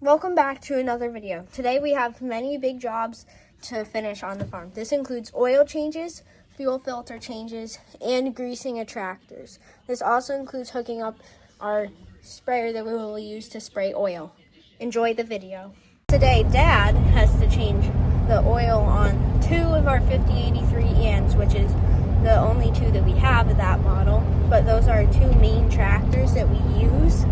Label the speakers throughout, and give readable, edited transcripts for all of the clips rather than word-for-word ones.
Speaker 1: Welcome back to another video. Today we have many big jobs to finish on the farm. This includes oil changes, fuel filter changes, and greasing of tractors. This also includes hooking up our sprayer that we will use to spray oil. Enjoy the video. Today, Dad has to change the oil on two of our 5083 ENs, which is the only two that we have of that model, but those are our two main tractors that we use.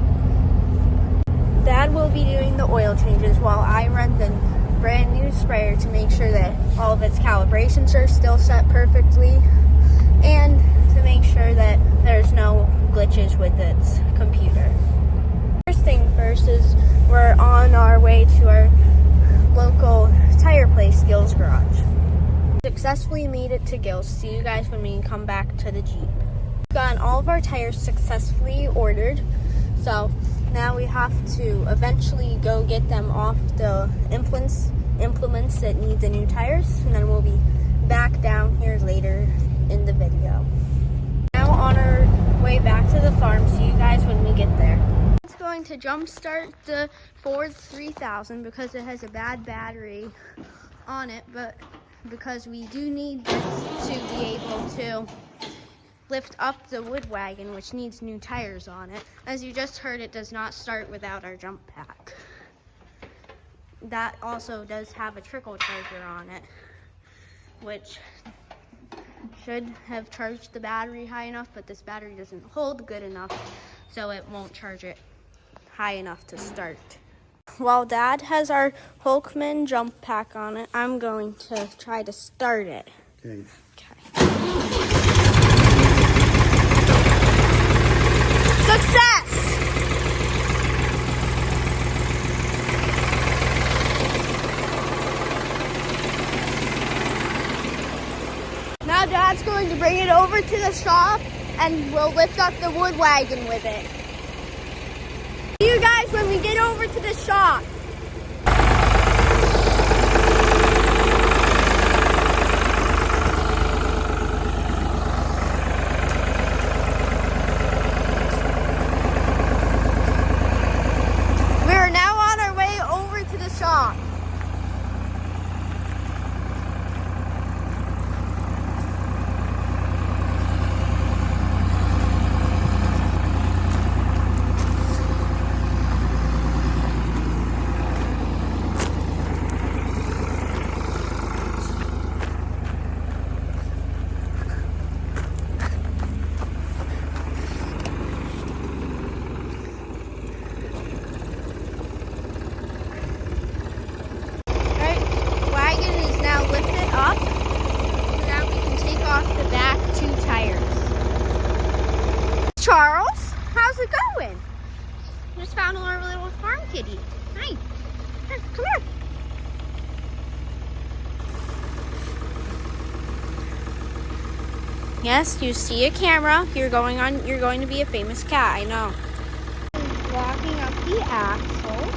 Speaker 1: Dad will be doing the oil changes while I run the brand new sprayer to make sure that all of its calibrations are still set perfectly and to make sure that there's no glitches with its computer. First thing first is we're on our way to our local tire place, Gill's Garage. Successfully made it to Gill's. See you guys when we come back to the Jeep. We've gotten all of our tires successfully ordered, so now we have to eventually go get them off the implements that need the new tires, and then we'll be back down here later in the video. Now on our way back to the farm, see you guys when we get there. It's going to jump start the Ford 3000 because it has a bad battery on it, but because we do need this to be able to lift up the wood wagon, which needs new tires on it. As you just heard, it does not start without our jump pack. That also does have a trickle charger on it, which should have charged the battery high enough, but this battery doesn't hold good enough, so it won't charge it high enough to start. While Dad has our Hulkman jump pack on it, I'm going to try to start it. Okay. Success! Now Dad's going to bring it over to the shop and we'll lift up the wood wagon with it. See you guys when we get over to the shop. Charles, how's it going? Just found our little farm kitty. Hi. Come here. Yes, you see a camera. You're going to be a famous cat, I know. Locking up the axle.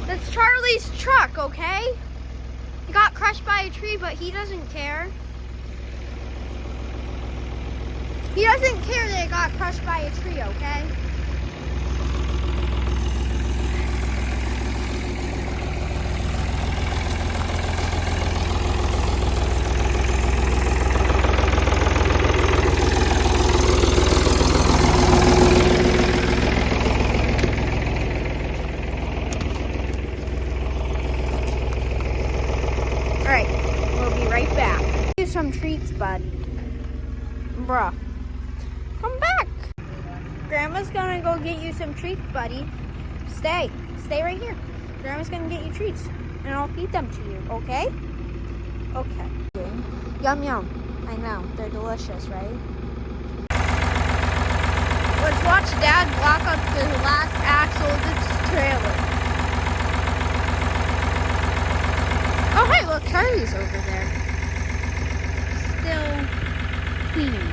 Speaker 1: That's Charlie's truck, okay? He got crushed by a tree, but he doesn't care. He doesn't care that it got crushed by a tree, okay? Some treats, bud. Bruh. Come back. Grandma's gonna go get you some treats, buddy. Stay right here. Grandma's gonna get you treats and I'll feed them to you, okay? Okay. Yum yum. I know, they're delicious, right? Let's watch Dad block up the last axle of this trailer. Oh hey, look, Charlie's over there. Still cleaning.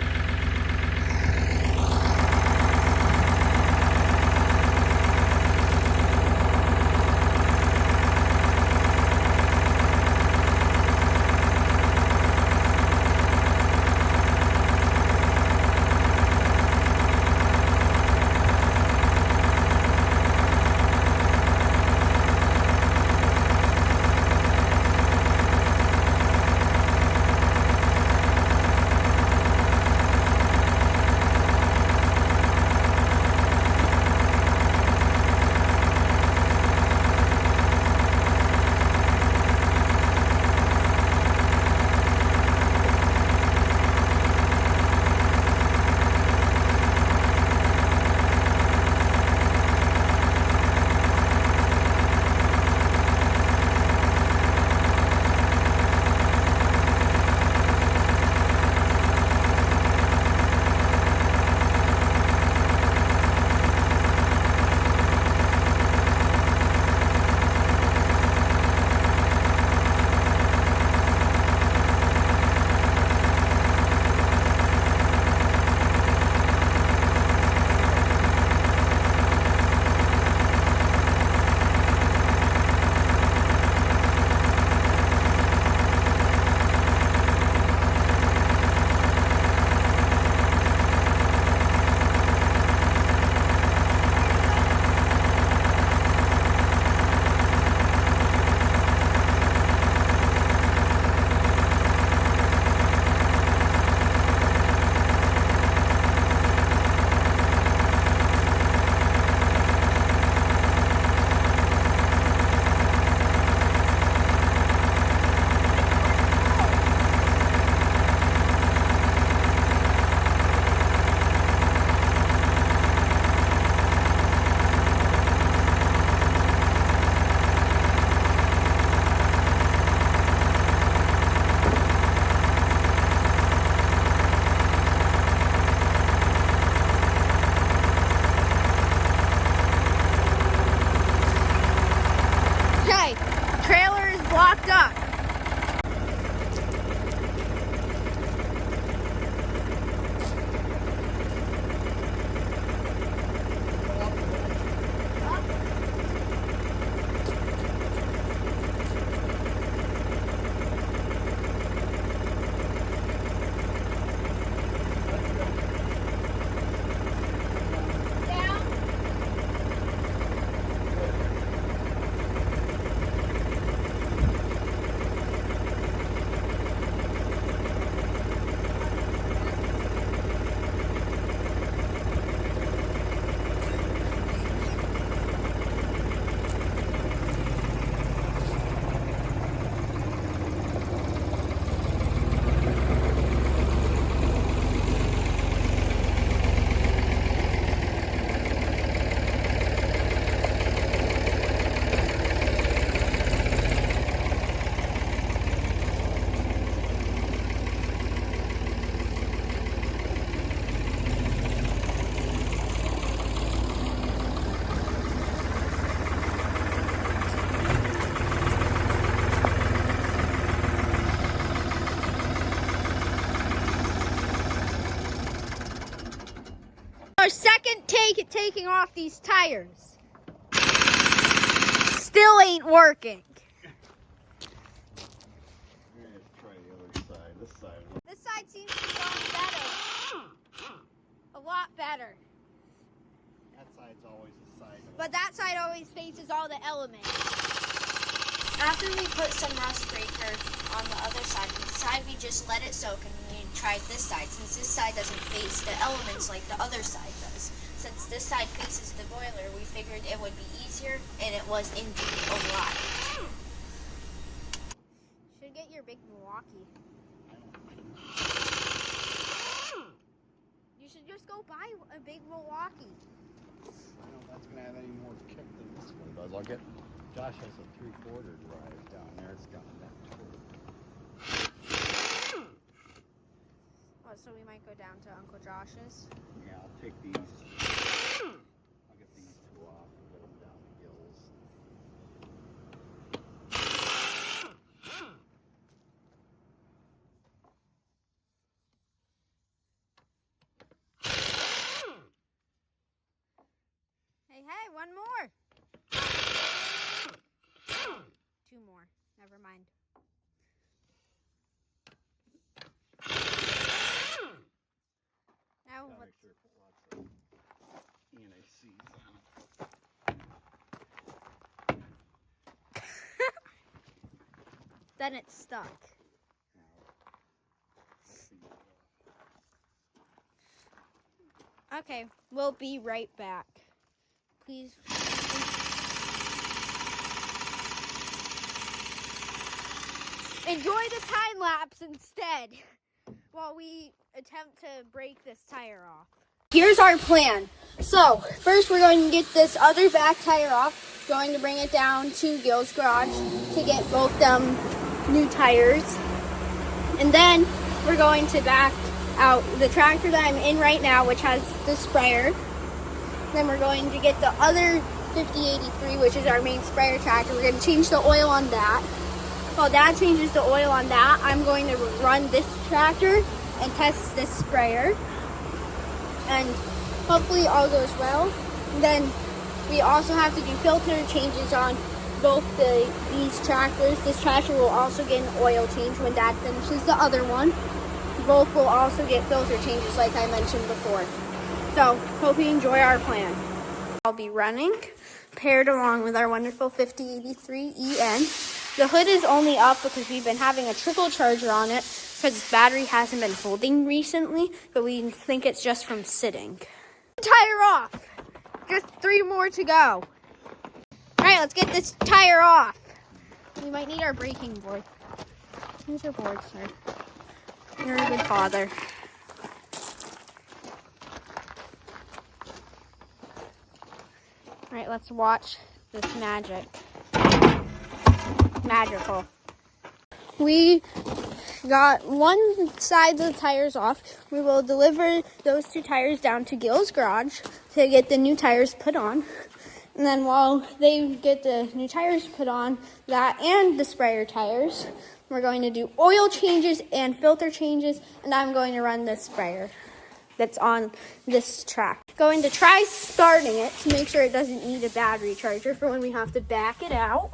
Speaker 1: our second take at taking off these tires. Still ain't working.
Speaker 2: Let's try the other side.
Speaker 1: This side seems to be going better. A lot better.
Speaker 2: That side's always the side.
Speaker 1: But that side always faces all the elements. After we put some rust breaker on the other side, we decided we just let it soak and we tried this side, since this side doesn't face the elements like the other side does. Since this side faces the boiler, we figured it would be easier, and it was indeed a lot. Should get your big Milwaukee. You should just go buy a big Milwaukee.
Speaker 2: I don't know if that's going to have any more kick than this one does. I'll get, Josh has a 3/4 drive down there. It's got that torque.
Speaker 1: Oh, so we might go down to Uncle Josh's.
Speaker 2: Yeah, I'll take these. I'll get these two off and put them down the gills.
Speaker 1: Hey, one more. Two more. Never mind. Now
Speaker 2: Gotta
Speaker 1: what?
Speaker 2: make sure to put lots of NACs on it.
Speaker 1: Then it's stuck. Okay, we'll be right back. Please. Enjoy the time lapse instead while we attempt to break this tire off. Here's our plan. So, first we're going to get this other back tire off. Going to bring it down to Gil's garage to get both new tires. And then we're going to back out the tractor that I'm in right now, which has the sprayer. Then we're going to get the other 5083, which is our main sprayer tractor. We're going to change the oil on that. While Dad changes the oil on that, I'm going to run this tractor and test this sprayer. And hopefully all goes well. And then we also have to do filter changes on both these tractors. This tractor will also get an oil change when Dad finishes the other one. Both will also get filter changes like I mentioned before. So, hope you enjoy our plan. I'll be running, paired along with our wonderful 5083EN. The hood is only up because we've been having a trickle charger on it because its battery hasn't been holding recently, but we think it's just from sitting. Tire off! Just 3 more to go. Alright, let's get this tire off. We might need our braking board. Here's your board, sir. You're a good father. Alright, let's watch this magic. Magical. We got one side of the tires off. We will deliver those 2 tires down to Gil's garage to get the new tires put on. And then while they get the new tires put on, that and the sprayer tires, we're going to do oil changes and filter changes, and I'm going to run the sprayer that's on this track. Going to try starting it to make sure it doesn't need a battery charger for when we have to back it out.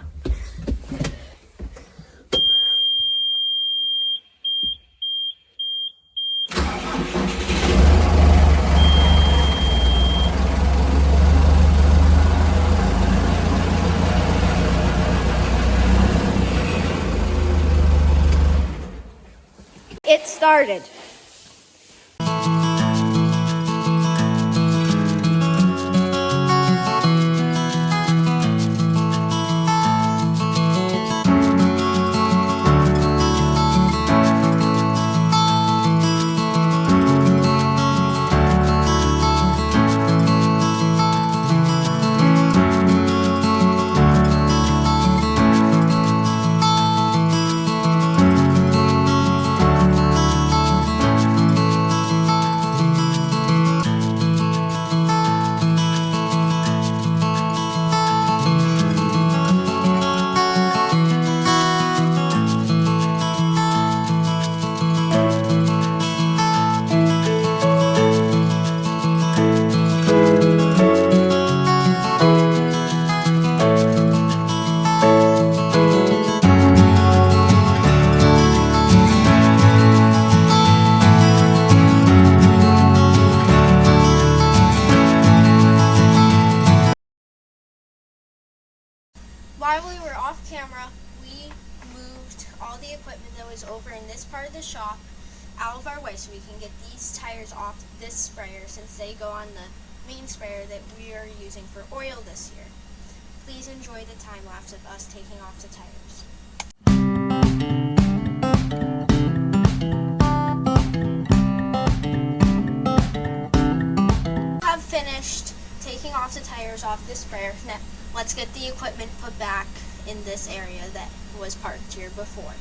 Speaker 1: It started. clearing this part of the shop out of our way so we can get these tires off this sprayer since they go on the main sprayer that we are using for oil this year. Please enjoy the time lapse of us taking off the tires. Have finished taking off the tires off this sprayer. Now let's get the equipment put back in this area that was parked here before.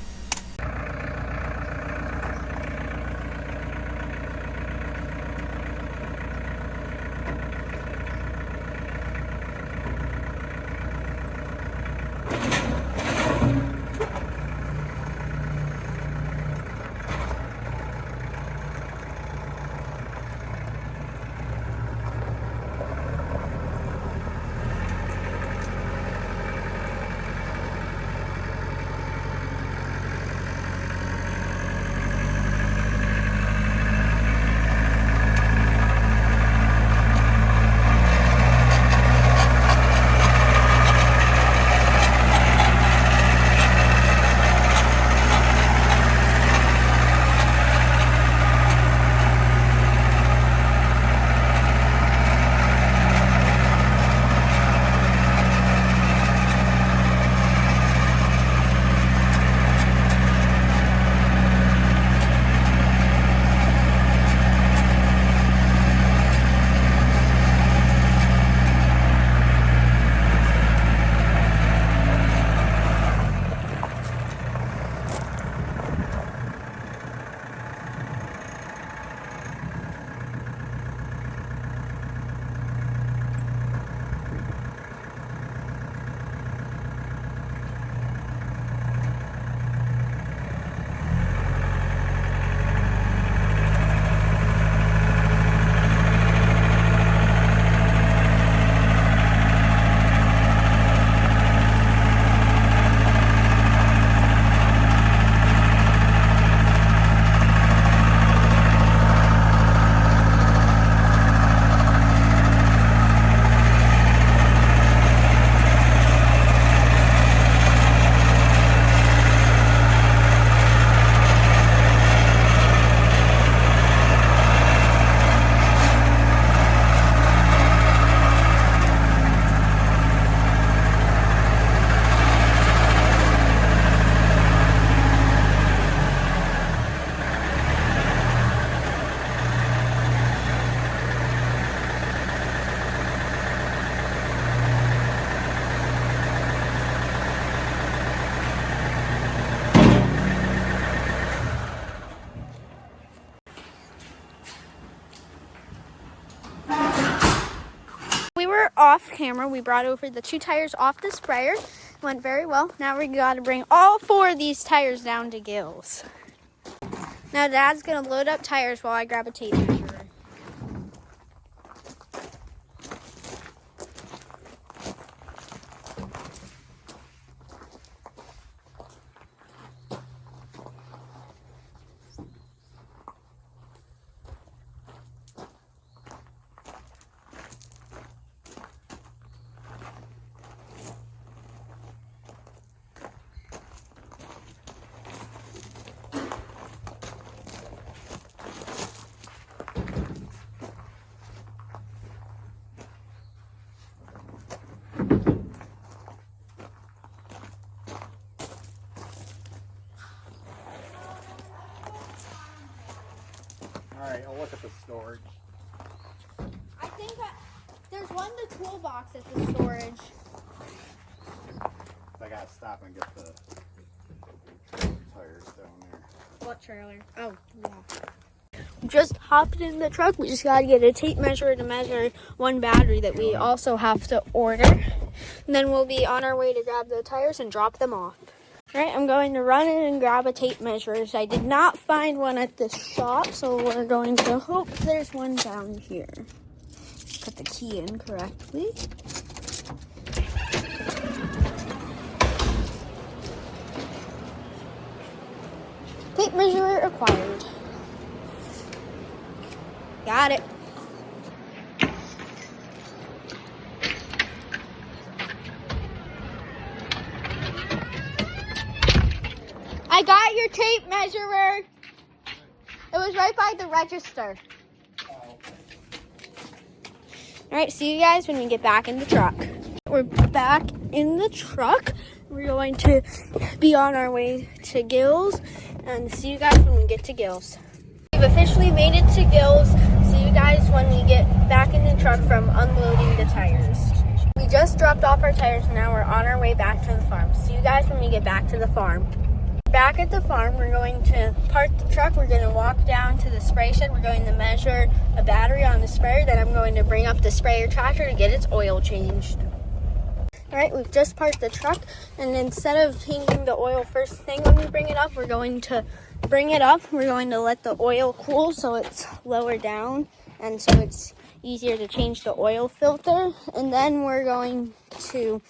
Speaker 1: Off camera, we brought over the 2 tires off the sprayer. Went very well. Now we gotta bring all 4 of these tires down to Gills. Now Dad's gonna load up tires while I grab a tape measure.
Speaker 2: Alright, I'll look at the storage.
Speaker 1: I think there's one in the toolbox at the storage.
Speaker 2: I gotta stop and get the tires down there.
Speaker 1: What trailer? Oh, yeah. Just hopped in the truck. We just gotta get a tape measure to measure one battery that we also have to order. And then we'll be on our way to grab the tires and drop them off. All right, I'm going to run in and grab a tape measure. I did not find one at the shop, so we're going to hope there's one down here. Put the key in correctly. Tape measure acquired. Got it. I got your tape measurer. It was right by the register. All right, see you guys when we get back in the truck. We're back in the truck. We're going to be on our way to Gills, and see you guys when we get to Gills. We've officially made it to Gills. See you guys when we get back in the truck from unloading the tires. We just dropped off our tires, and now we're on our way back to the farm. See you guys when we get back to the farm. Back at the farm, we're going to park the truck. We're going to walk down to the spray shed. We're going to measure a battery on the sprayer. Then I'm going to bring up the sprayer tractor to get its oil changed. All right, we've just parked the truck, and instead of changing the oil first thing when we bring it up, we're going to bring it up. We're going to let the oil cool so it's lower down, and so it's easier to change the oil filter. And then we're going to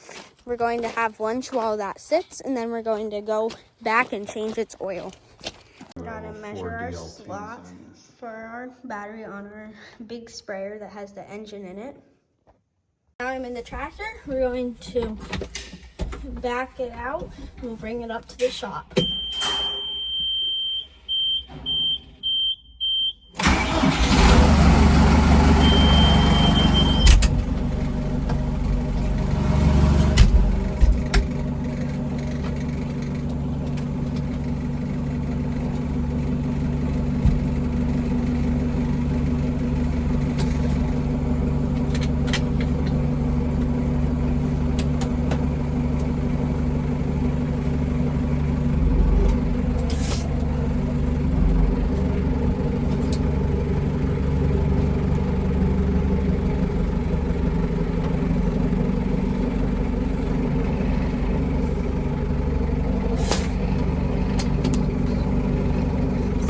Speaker 1: have lunch while that sits, and then we're going to go back and change its oil. We're gonna measure our slot for our battery on our big sprayer that has the engine in it. Now I'm in the tractor. We're going to back it out. We'll bring it up to the shop.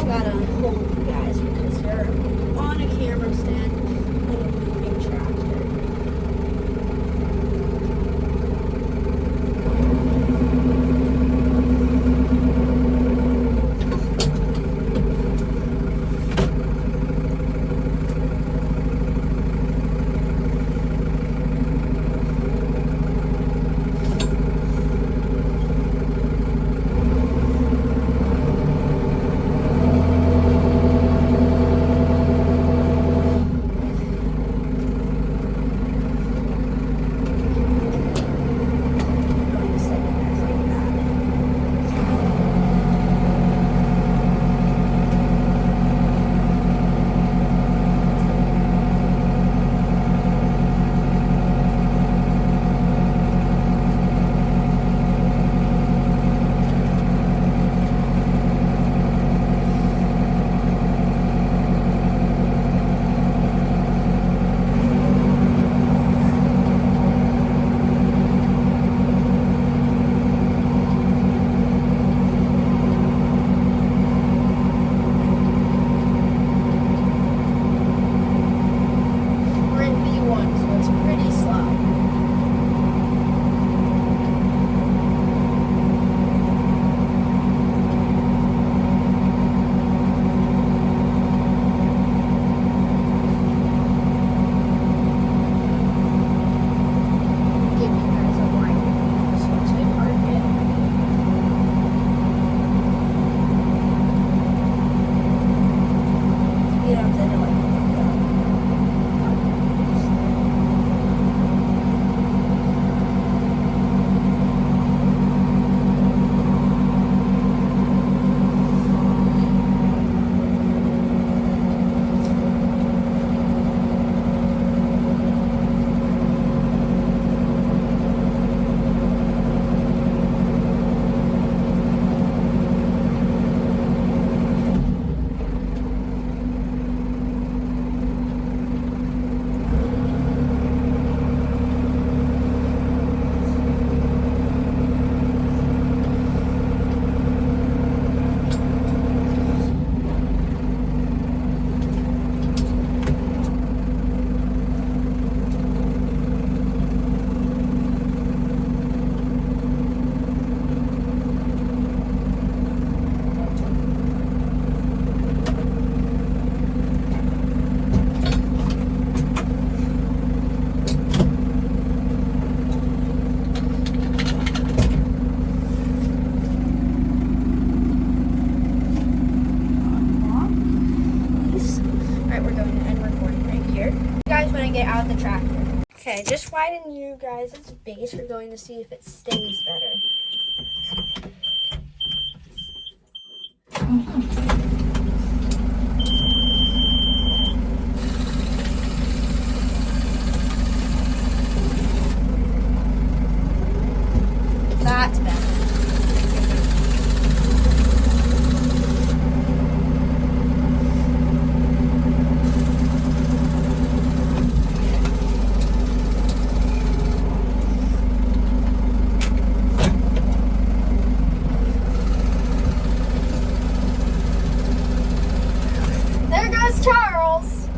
Speaker 1: Gotta hold you guys because you're on a camera stand in a moving tractor. tractor. Okay, just widen you guys' base. We're going to see if it stays better. That's better. There goes Charles.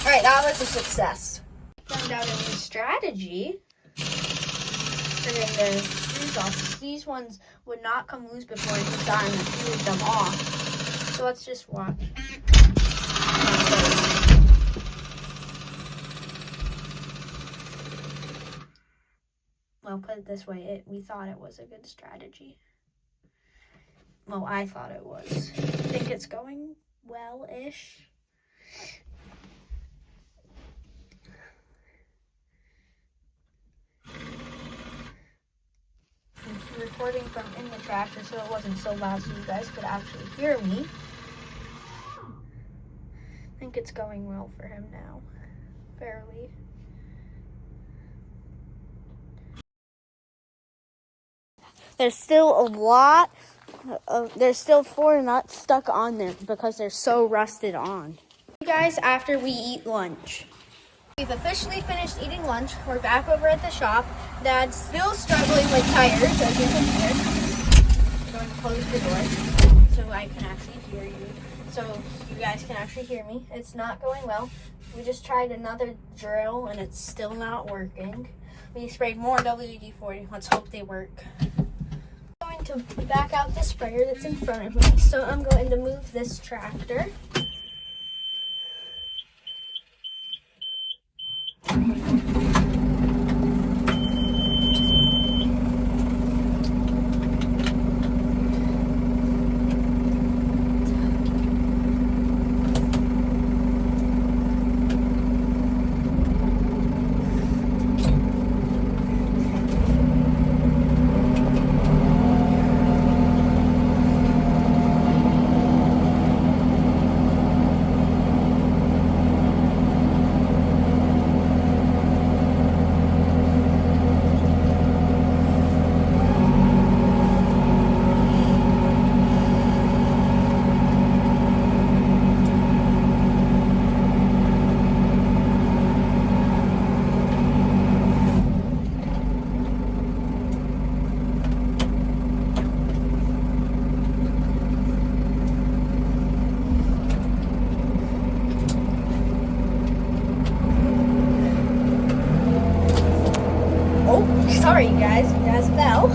Speaker 1: All right, that was a success. Found out a new strategy for getting the screws off. These ones would not come loose before you've gotten a few of them off. So let's just watch. Well, put it this way, we thought it was a good strategy. Well, I thought it was. I think it's going well-ish. Recording from in the tractor so it wasn't so loud so you guys could actually hear me. I think it's going well for him now, fairly. There's still a lot there's still 4 nuts stuck on there because they're so rusted on. You guys, after we eat lunch. We've officially finished eating lunch. We're back over at the shop. Dad's still struggling with tires, as you can hear. I'm going to close the door so I can actually hear you. So you guys can actually hear me. It's not going well. We just tried another drill and it's still not working. We sprayed more WD-40. Let's hope they work. I'm going to back out the sprayer that's in front of me. So I'm going to move this tractor. Sorry, you guys fell.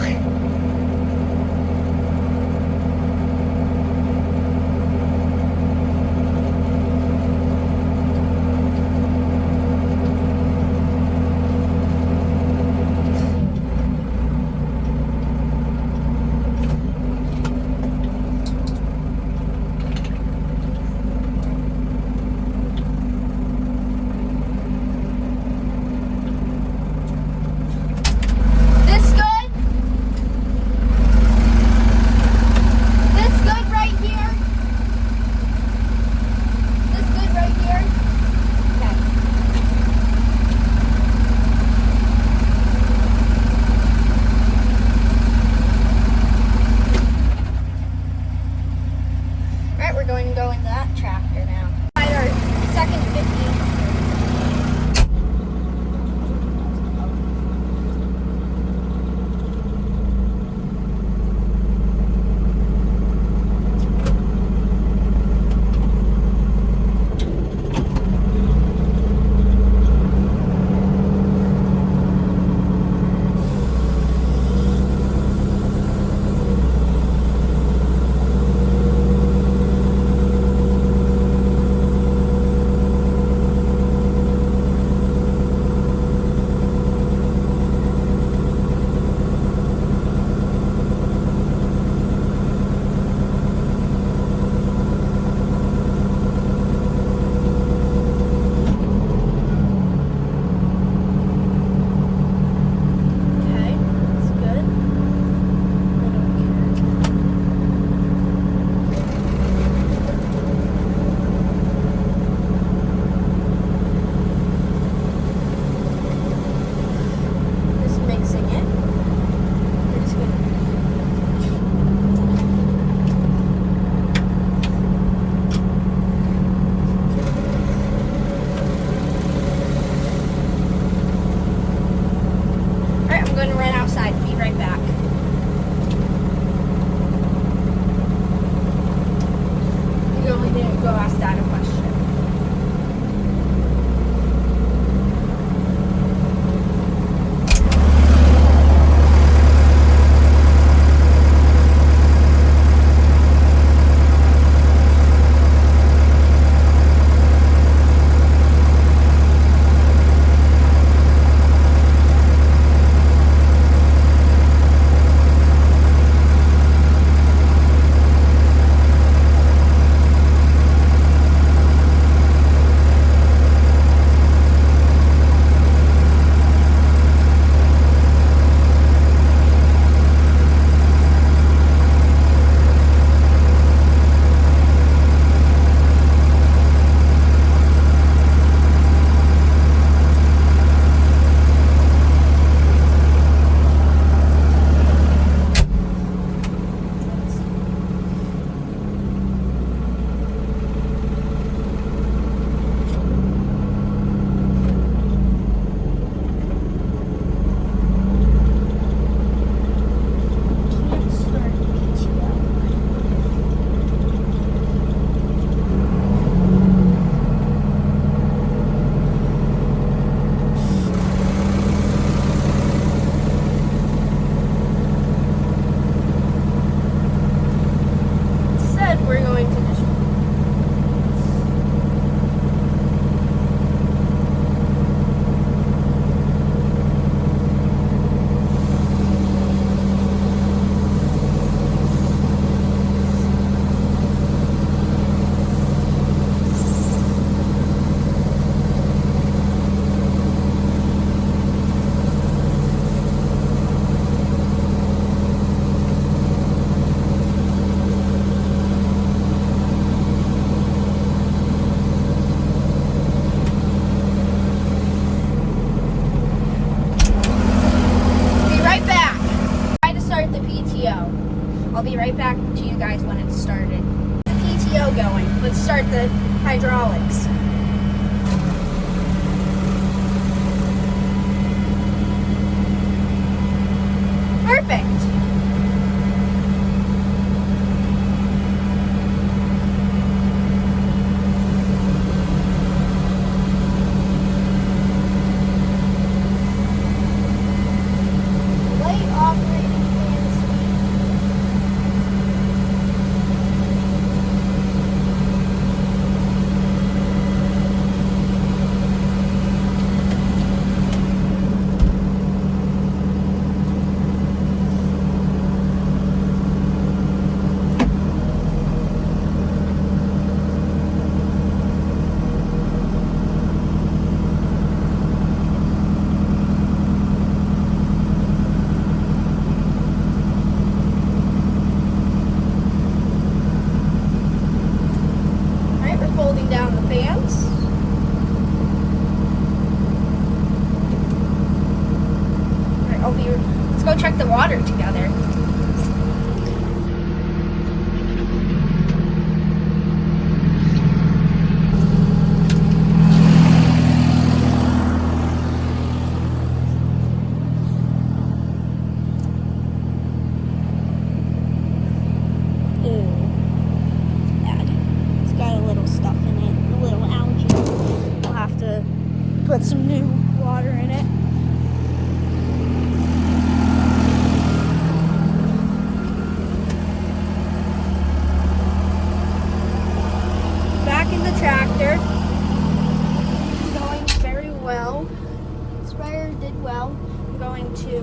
Speaker 1: hydraulics. Perfect. Light operating fan speed. Alright, we're folding down the fans. Alright, let's go check the water together. It's got a little stuff in it, a little algae. We'll have to put some new water in it. Back in the tractor. It's going very well. The sprayer did well. I'm going to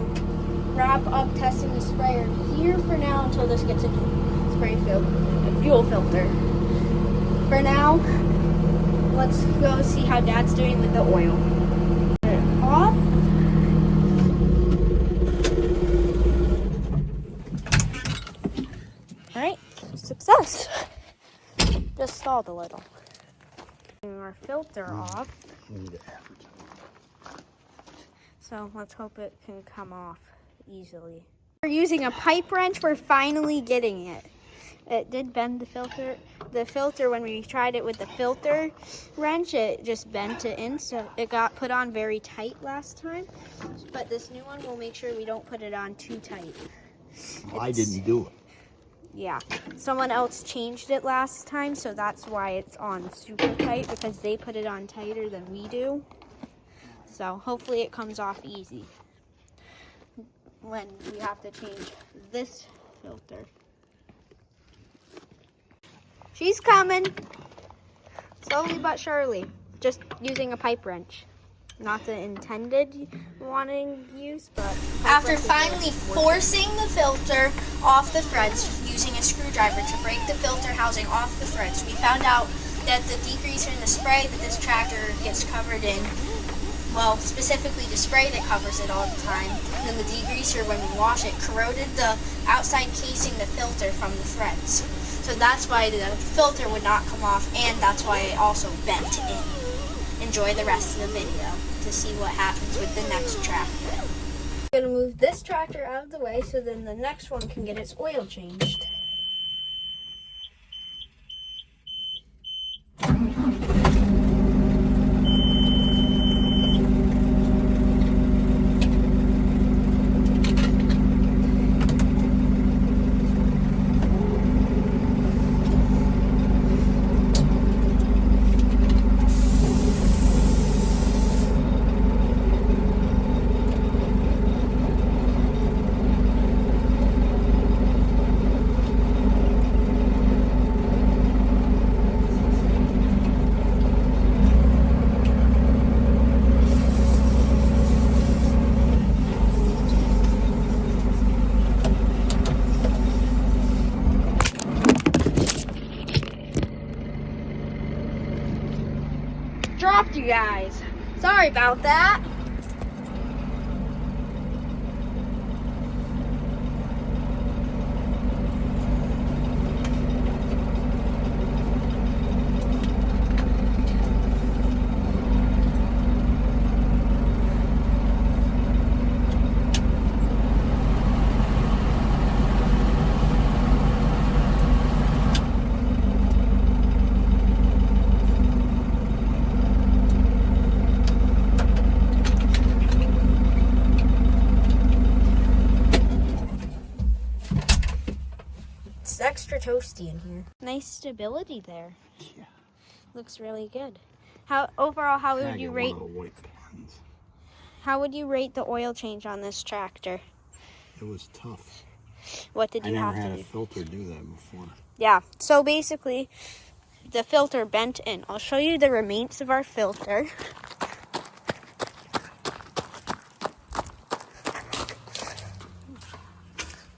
Speaker 1: wrap up testing the sprayer here for now until this gets a fuel filter. For now, let's go see how Dad's doing with the oil. Turn it off. Alright, success. Just stalled a little. Turning our filter off. So let's hope it can come off easily. We're using a pipe wrench. We're finally getting it. It did bend the filter. The filter, when we tried it with the filter wrench, it just bent it in, so it got put on very tight last time. But this new one, we'll make sure we don't put it on too tight.
Speaker 3: I didn't do it.
Speaker 1: Yeah, someone else changed it last time, so that's why it's on super tight, because they put it on tighter than we do. So hopefully it comes off easy when we have to change this filter. She's coming, slowly but surely, just using a pipe wrench. Not the intended wanting use, but... After finally forcing the filter off the threads using a screwdriver to break the filter housing off the threads, we found out that the degreaser and the spray that this tractor gets covered in, well, specifically the spray that covers it all the time, and then the degreaser, when we wash it, corroded the outside casing, the filter, from the threads. So that's why the filter would not come off, and that's why it also bent in. Enjoy the rest of the video to see what happens with the next tractor. I'm gonna move this tractor out of the way so then the next one can get its oil changed. Dropped you guys. Sorry about that. toasty in here. Nice stability there.
Speaker 3: Yeah.
Speaker 1: Looks really good. How overall? How
Speaker 3: I
Speaker 1: would you
Speaker 3: get
Speaker 1: rate?
Speaker 3: one of the white pens.
Speaker 1: How would you rate the oil change on this tractor?
Speaker 3: It was tough.
Speaker 1: What did
Speaker 3: I
Speaker 1: you
Speaker 3: never
Speaker 1: have
Speaker 3: had
Speaker 1: to
Speaker 3: a
Speaker 1: do?
Speaker 3: filter do that before.
Speaker 1: Yeah. So basically, the filter bent in. I'll show you the remains of our filter.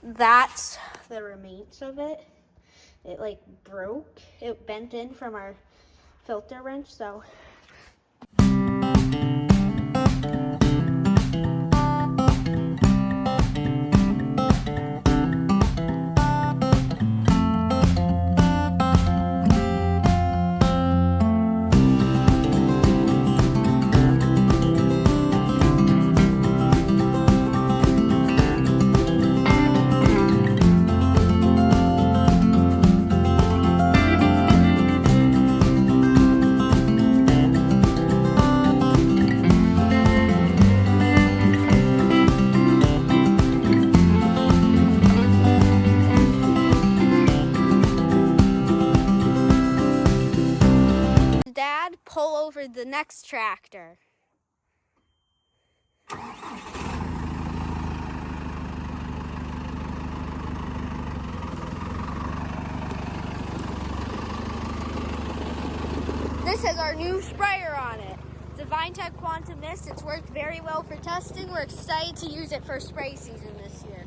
Speaker 1: That's the remains of it. It like broke. It bent in from our filter wrench. So Dad, pull over the next tractor. This has our new sprayer on it. It's a VineTech Quantum Mist. It's worked very well for testing. We're excited to use it for spray season this year.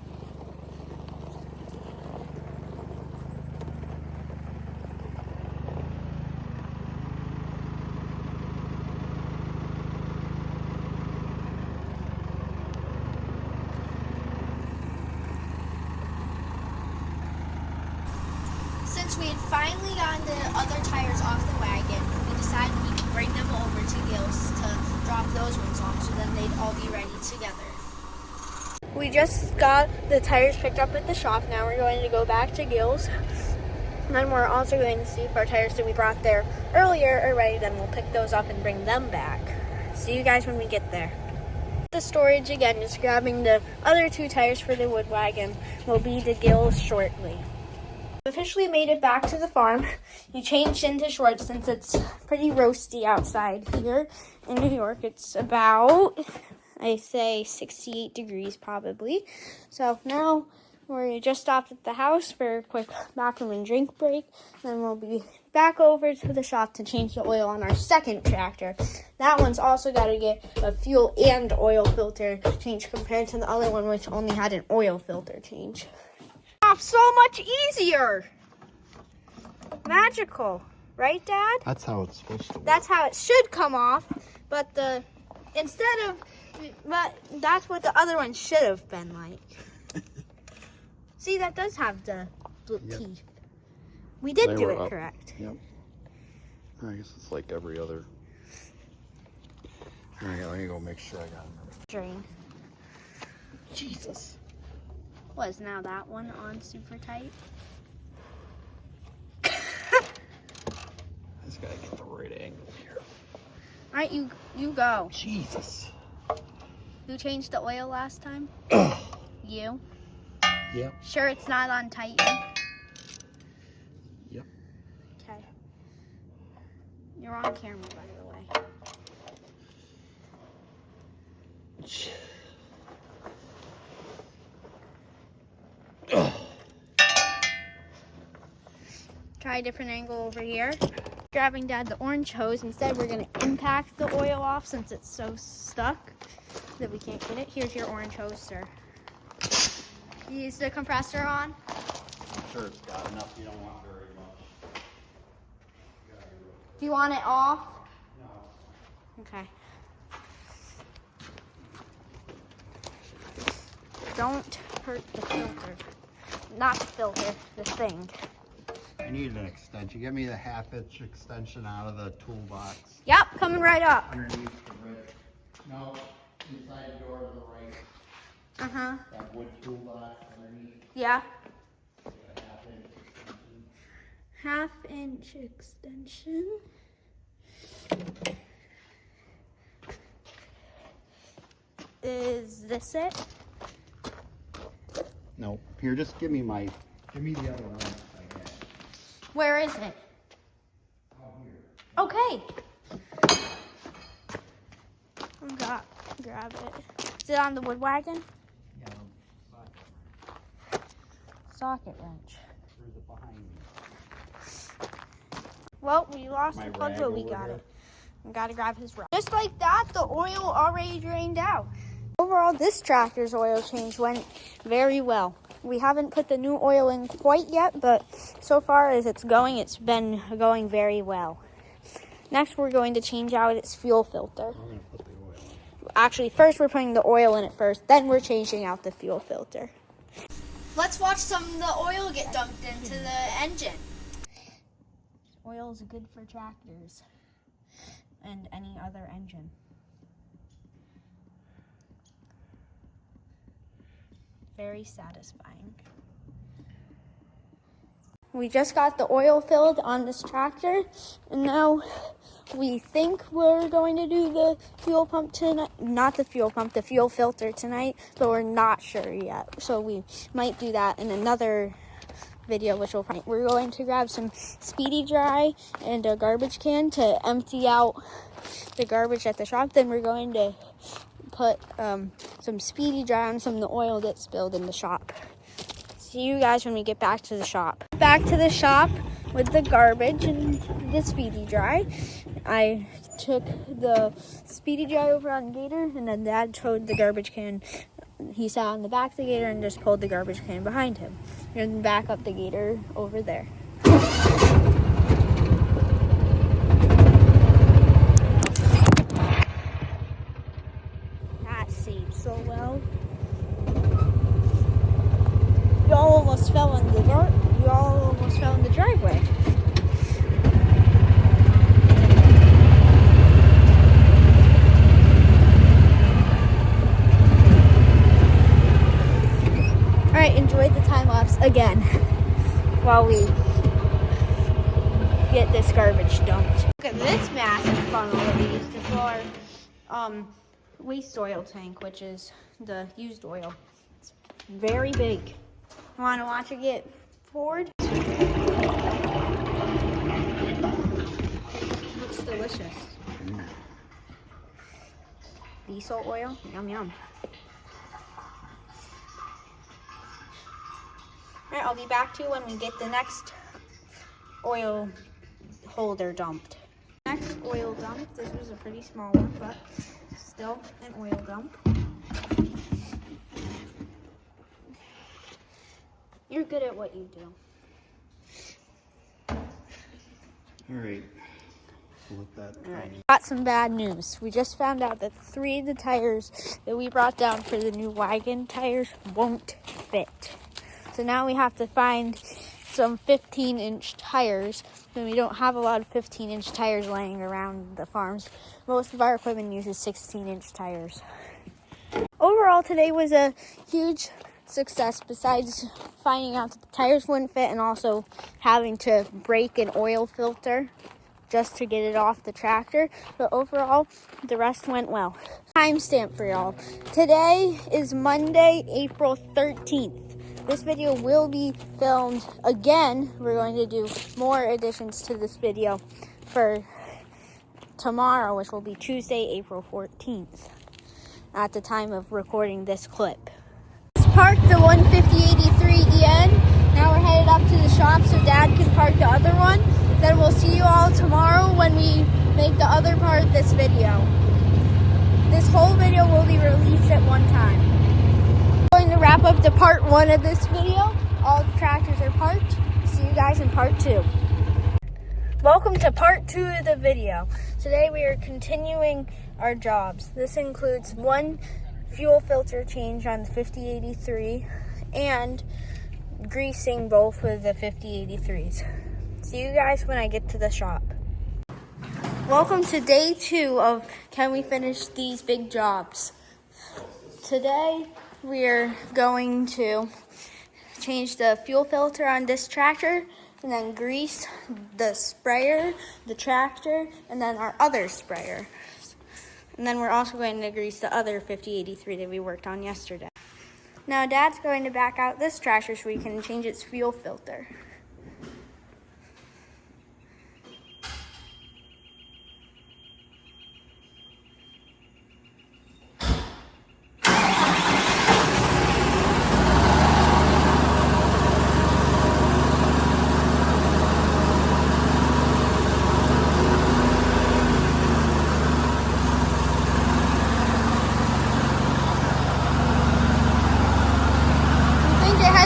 Speaker 1: Since we had finally gotten the other tires off the wagon, we decided we could bring them over to Gills to drop those ones off so then they'd all be ready together. We just got the tires picked up at the shop. Now we're going to go back to Gills. And then we're also going to see if our tires that we brought there earlier are ready. Then we'll pick those up and bring them back. See you guys when we get there. The storage again, just grabbing the other 2 tires for the wood wagon. We'll be to Gills shortly. Officially made it back to the farm. You changed into shorts since it's pretty roasty outside here in New York. It's about, I say, 68 degrees probably. So now we just stopped at the house for a quick bathroom and drink break. Then we'll be back over to the shop to change the oil on our second tractor. That one's also got to get a fuel and oil filter change compared to the other one, which only had an oil filter change. Off so much easier. Magical, right, Dad?
Speaker 3: That's how it's supposed to work.
Speaker 1: That's how it should come off, but but that's what the other one should have been like. See, that does have the teeth. We did
Speaker 2: They
Speaker 1: do
Speaker 2: were
Speaker 1: it
Speaker 2: up.
Speaker 1: correct.
Speaker 2: Yep. I guess it's like every other. Alright, let me go make sure I got another.
Speaker 1: Drain.
Speaker 2: Jesus.
Speaker 1: Was now that one on super tight?
Speaker 2: I just gotta get the right angle here.
Speaker 1: All right, you go.
Speaker 2: Jesus.
Speaker 1: Who changed the oil last time? You?
Speaker 3: Yep.
Speaker 1: Sure it's not on tight?
Speaker 3: Yep.
Speaker 1: Okay. You're on camera, by the way. Try a different angle over here. Grabbing Dad the orange hose. Instead, we're going to impact the oil off since it's so stuck that we can't get it. Here's your orange hose, sir. Is the compressor on?
Speaker 2: I'm sure it's got enough. You don't want very much.
Speaker 1: Do you want it off?
Speaker 2: No.
Speaker 1: Okay. Don't hurt the filter. Not the filter, the thing.
Speaker 2: I need an extension. Give me the 1/2-inch extension out of the toolbox.
Speaker 1: Yep, coming right up.
Speaker 2: Underneath the ridge. No, inside the door to the right.
Speaker 1: Uh-huh.
Speaker 2: That wood toolbox underneath.
Speaker 1: Yeah.
Speaker 2: A 1/2-inch
Speaker 1: 1/2-inch extension. Is this it?
Speaker 2: No. Here, just give me the other one I had.
Speaker 1: Where is it? Okay. Grab it. Is it on the wood wagon?
Speaker 2: Yeah,
Speaker 1: Socket wrench.
Speaker 2: where's it behind me?
Speaker 1: Well, we lost
Speaker 2: My
Speaker 1: the plug,
Speaker 2: rag
Speaker 1: but we
Speaker 2: over
Speaker 1: got
Speaker 2: here?
Speaker 1: it. We gotta grab his rag. Just like that, the oil already drained out. Overall, this tractor's oil change went very well. We haven't put the new oil in quite yet, but so far as it's been going very well. Next, we're going to change out its fuel filter.
Speaker 2: I'm gonna put the oil in.
Speaker 1: Actually, first we're putting the oil in it first, then we're changing out the fuel filter. Let's watch some of the oil get dumped into the engine. Oil is good for tractors and any other engine. Very satisfying. We just got the oil filled on this tractor, and now we think we're going to do the fuel pump tonight. Not the fuel pump, the fuel filter tonight, but we're not sure yet. So we might do that in another video, which we're going to grab some Speedy Dry and a garbage can to empty out the garbage at the shop. Then we're going to put some Speedy Dry on some of the oil that spilled in the shop. See you guys when we get back to the shop. Back to the shop with the garbage and the Speedy Dry. I took the Speedy Dry over on Gator, and then Dad towed the garbage can. He sat on the back of the Gator and just pulled the garbage can behind him. And back up the Gator over there. That saved so well. Y'all almost fell in the driveway. All right, enjoy the time lapse again while we get this garbage dumped. Look at this massive funnel that we used to fill our waste oil tank, which is the used oil. It's very big. Want to watch it get poured? Looks delicious. Diesel oil, yum yum. All right, I'll be back to you when we get the next oil holder dumped. Next oil dump. This was a pretty small one, but still an oil dump. You're good at what you do.
Speaker 2: All right. Let that
Speaker 1: Got some bad news. We just found out that 3 of the tires that we brought down for the new wagon tires won't fit. So now we have to find some 15-inch tires. And we don't have a lot of 15-inch tires laying around the farms. Most of our equipment uses 16-inch tires. Overall, today was a huge success, besides finding out that the tires wouldn't fit and also having to break an oil filter just to get it off the tractor. But overall, the rest went well. Timestamp for y'all. Today is Monday, April 13th. This video will be filmed again. We're going to do more additions to this video for tomorrow, which will be Tuesday, April 14th, at the time of recording this clip. Parked the 15083EN. Now we're headed up to the shop so Dad can park the other one. Then we'll see you all tomorrow when we make the other part of this video. This whole video will be released at one time. I'm going to wrap up the part 1 of this video. All the tractors are parked. See you guys in part 2. Welcome to part 2 of the video. Today we are continuing our jobs. This includes 1 fuel filter change on the 5083 and greasing both of the 5083s. See you guys when I get to the shop. Welcome to day 2 of Can We Finish These Big Jobs. Today we're going to change the fuel filter on this tractor and then grease the sprayer, the tractor, and then our other sprayer. And then we're also going to grease the other 5083 that we worked on yesterday. Now Dad's going to back out this tractor so we can change its fuel filter.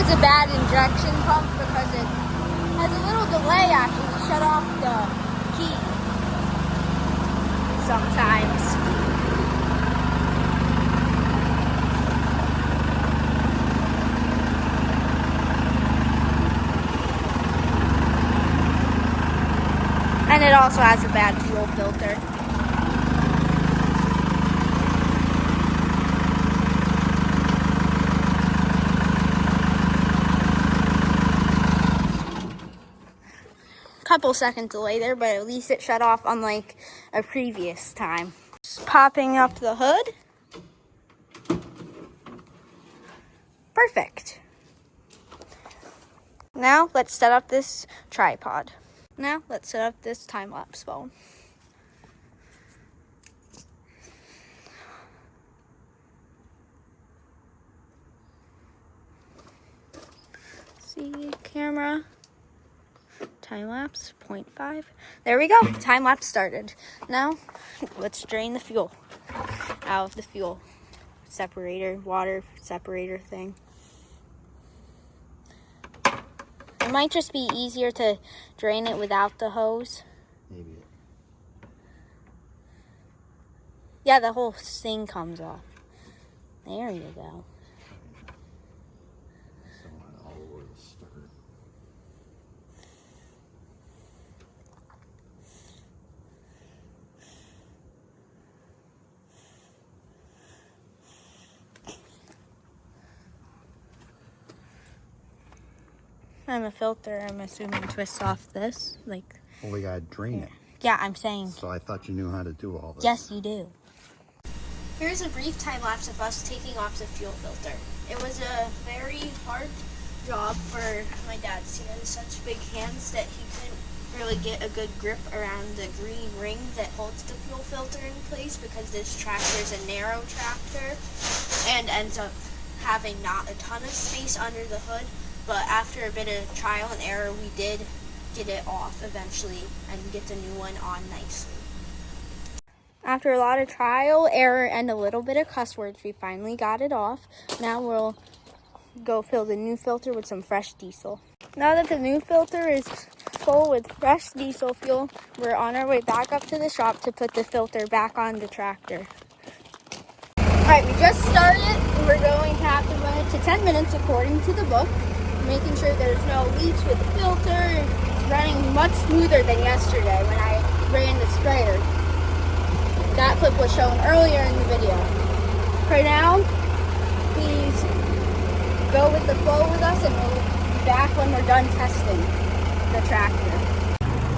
Speaker 1: It's a bad injection pump because it has a little delay after you shut off the key sometimes. And it also has a bad fuel filter. Couple second delay there, but at least it shut off unlike a previous time. Just popping up the hood. Perfect. Now let's set up this tripod. Now let's set up this time-lapse phone. See, camera. Time-lapse, 0.5. There we go. Time-lapse started. Now, let's drain the fuel out of the fuel separator, water separator thing. It might just be easier to drain it without the hose.
Speaker 2: Maybe.
Speaker 1: Yeah, the whole thing comes off. There you go.
Speaker 2: All over the start.
Speaker 1: And the filter, I'm assuming, twists off this. Like,
Speaker 2: Well, we gotta drain it.
Speaker 1: yeah, I'm saying.
Speaker 2: So I thought you knew how to do all this.
Speaker 1: Yes, you do. Here's a brief time lapse of us taking off the fuel filter. It was a very hard job for my dad. He has such big hands that he couldn't really get a good grip around the green ring that holds the fuel filter in place because this tractor is a narrow tractor and ends up having not a ton of space under the hood. But after a bit of trial and error, we did get it off eventually and get the new one on nicely. After a lot of trial, error, and a little bit of cuss words, we finally got it off. Now we'll go fill the new filter with some fresh diesel. Now that the new filter is full with fresh diesel fuel, we're on our way back up to the shop to put the filter back on the tractor. Alright, we just started. We're going to have to run it to 10 minutes according to the book, making sure there's no leaks with the filter. It's running much smoother than yesterday when I ran the sprayer. That clip was shown earlier in the video. For now, please go with the flow with us and we'll be back when we're done testing the tractor.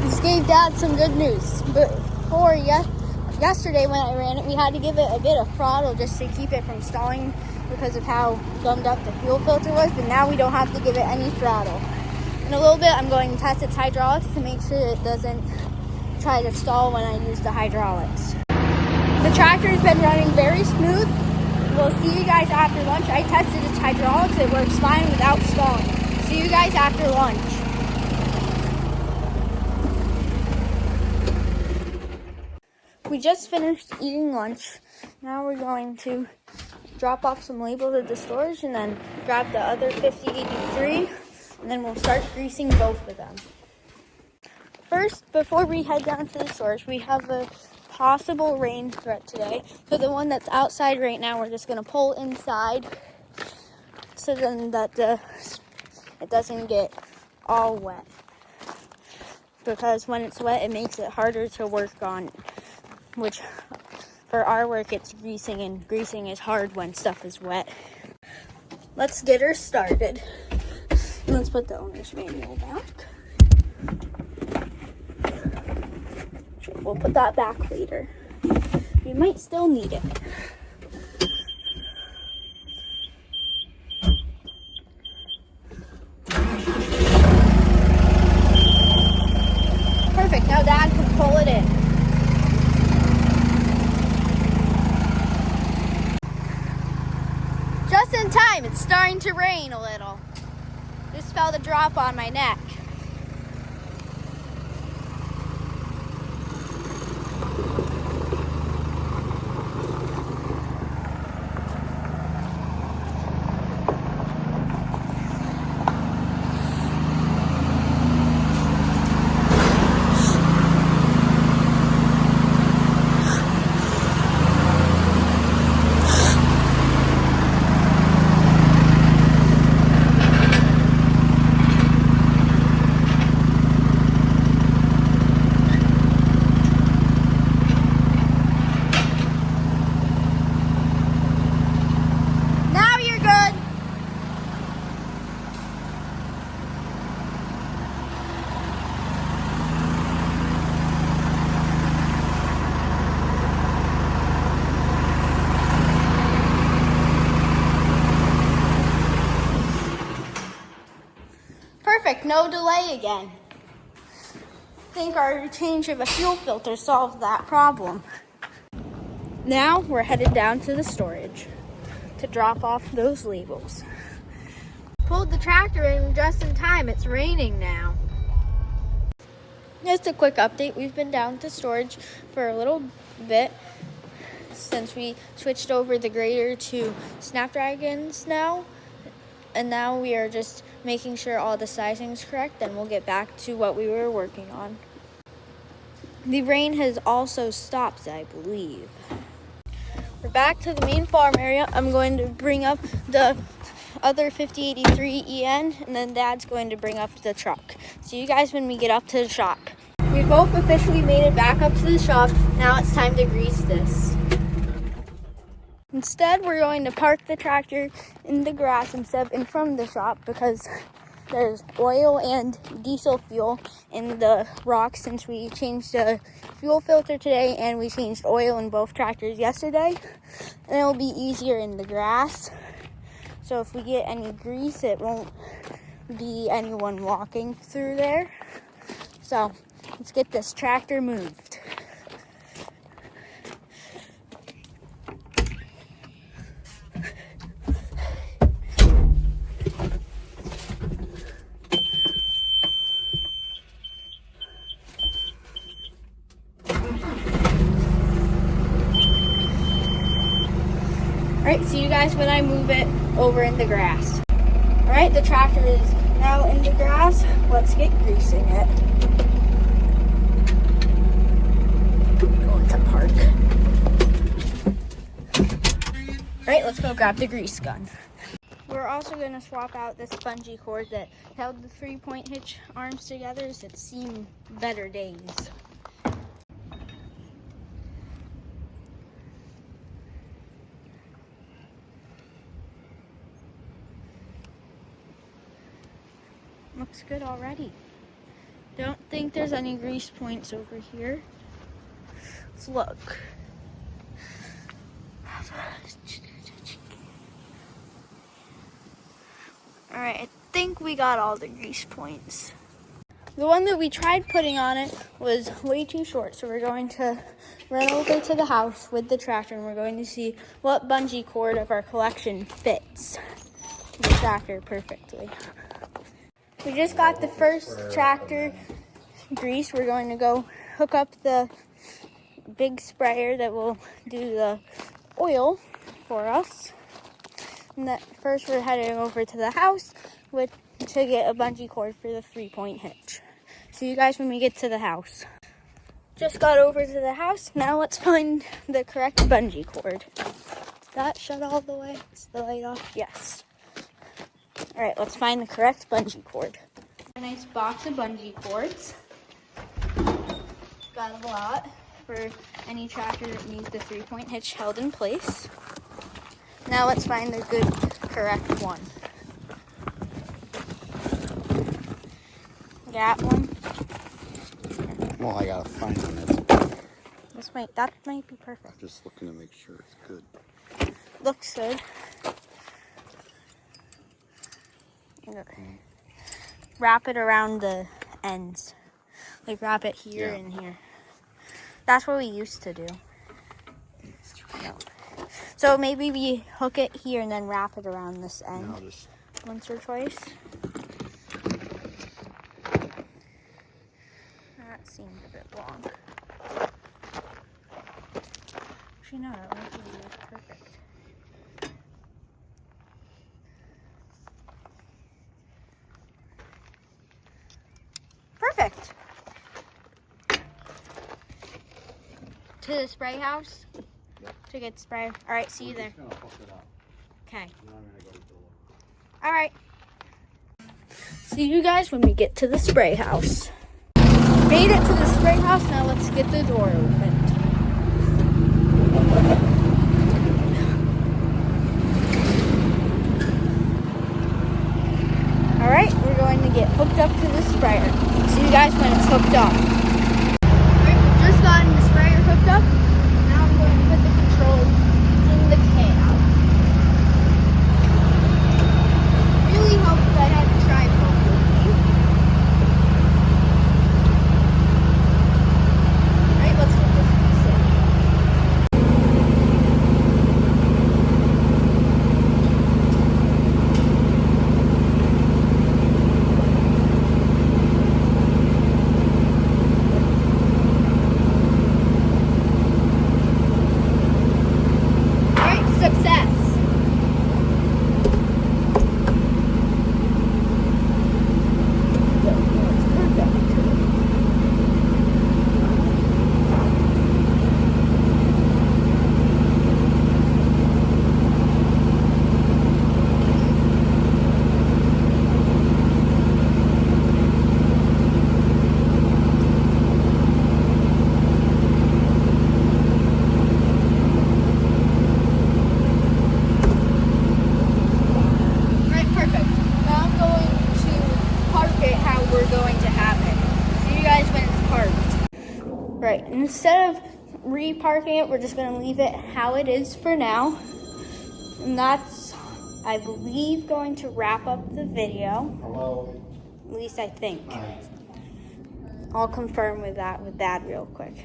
Speaker 1: We just gave Dad some good news. Before yesterday when I ran it, we had to give it a bit of throttle just to keep it from stalling because of how gummed up the fuel filter was, but now we don't have to give it any throttle. In a little bit, I'm going to test its hydraulics to make sure it doesn't try to stall when I use the hydraulics. The tractor has been running very smooth. We'll see you guys after lunch. I tested its hydraulics. It works fine without stalling. See you guys after lunch. We just finished eating lunch. Now we're going to drop off some labels at the storage and then grab the other 5083 and then we'll start greasing both of them. First, before we head down to the storage, we have a possible rain threat today. So the one that's outside right now, we're just going to pull inside so then that it doesn't get all wet. Because when it's wet, it makes it harder to work on, which for our work, it's greasing, and greasing is hard when stuff is wet. Let's get her started. Let's put the owner's manual back. We'll put that back later. We might still need it. Perfect, now Dad can pull it in. Just in time, it's starting to rain a little. Just felt a drop on my neck. Perfect, no delay again. I think our change of a fuel filter solved that problem. Now we're headed down to the storage to drop off those labels. Pulled the tractor in just in time. It's raining now. Just a quick update. We've been down to storage for a little bit since we switched over the grader to Snapdragons now. And now we are just making sure all the sizing is correct, and we'll get back to what we were working on. The rain has also stopped, I believe. We're back to the main farm area. I'm going to bring up the other 5083 EN, and then Dad's going to bring up the truck. See you guys when we get up to the shop. We both officially made it back up to the shop. Now it's time to grease this. Instead, we're going to park the tractor in the grass instead of in front of the shop because there's oil and diesel fuel in the rocks since we changed the fuel filter today and we changed oil in both tractors yesterday. And it'll be easier in the grass. So if we get any grease, it won't be anyone walking through there. So let's get this tractor moved. Alright, see you guys when I move it over in the grass. Alright, the tractor is now in the grass. Let's get greasing it. Going to park. Alright, let's go grab the grease gun. We're also going to swap out this bungee cord that held the 3-point hitch arms together so it's seen better days. Looks good already. Don't think there's any grease points over here. Let's look. Alright, I think we got all the grease points. The one that we tried putting on it was way too short, so we're going to run over to the house with the tractor and we're going to see what bungee cord of our collection fits the tractor perfectly. We just got the first tractor grease. We're going to go hook up the big sprayer that will do the oil for us. And that first we're heading over to the house to get a bungee cord for the 3-point hitch. See you guys when we get to the house. Just got over to the house. Now let's find the correct bungee cord. Is that shut all the way? Is the light off? Yes. Alright, let's find the correct bungee cord. A nice box of bungee cords. Got a lot for any tractor that needs the 3-point hitch held in place. Now let's find the good, correct one. Got one?
Speaker 2: Well, I gotta find one.
Speaker 1: That might be perfect.
Speaker 2: Just looking to make sure it's good.
Speaker 1: Looks good. Wrap it around the ends. Like wrap it here and here. That's what we used to do. No. So maybe we hook it here and then wrap it around this end. Once or twice. That seemed a bit long. Actually, no, that might be perfect. Perfect. To the spray house?
Speaker 2: Yep.
Speaker 1: To get spray. All right, see you there.
Speaker 2: Just gonna hook it up.
Speaker 1: Okay.
Speaker 2: And I'm gonna go to the door.
Speaker 1: All right. See you guys when we get to the spray house. Made it to the spray house. Now let's get the door opened. All right, we're going to get hooked up to the sprayer. See you guys when it's hooked up. Just gotten the sprayer hooked up. Now I'm going to put the controls in the cab. Really helped that I had the tripod with me. Right, instead of reparking it, we're just gonna leave it how it is for now. And that's, I believe, going to wrap up the video.
Speaker 2: Hello.
Speaker 1: At least I think.
Speaker 2: Hi.
Speaker 1: I'll confirm with that with Dad real quick.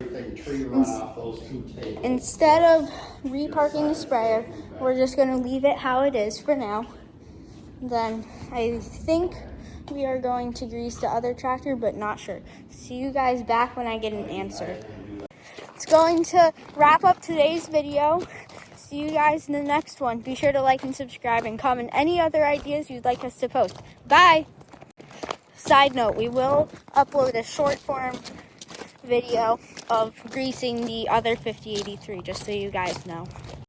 Speaker 2: Everything tree runoff, those two tables.
Speaker 1: Instead of reparking the sprayer, we're just gonna leave it how it is for now. Then I think we are going to grease the other tractor, but not sure. See you guys back when I get an answer. It's going to wrap up today's video. See you guys in the next one. Be sure to like and subscribe and comment any other ideas you'd like us to post. Bye! Side note, we will upload a short form video of greasing the other 5083, just so you guys know.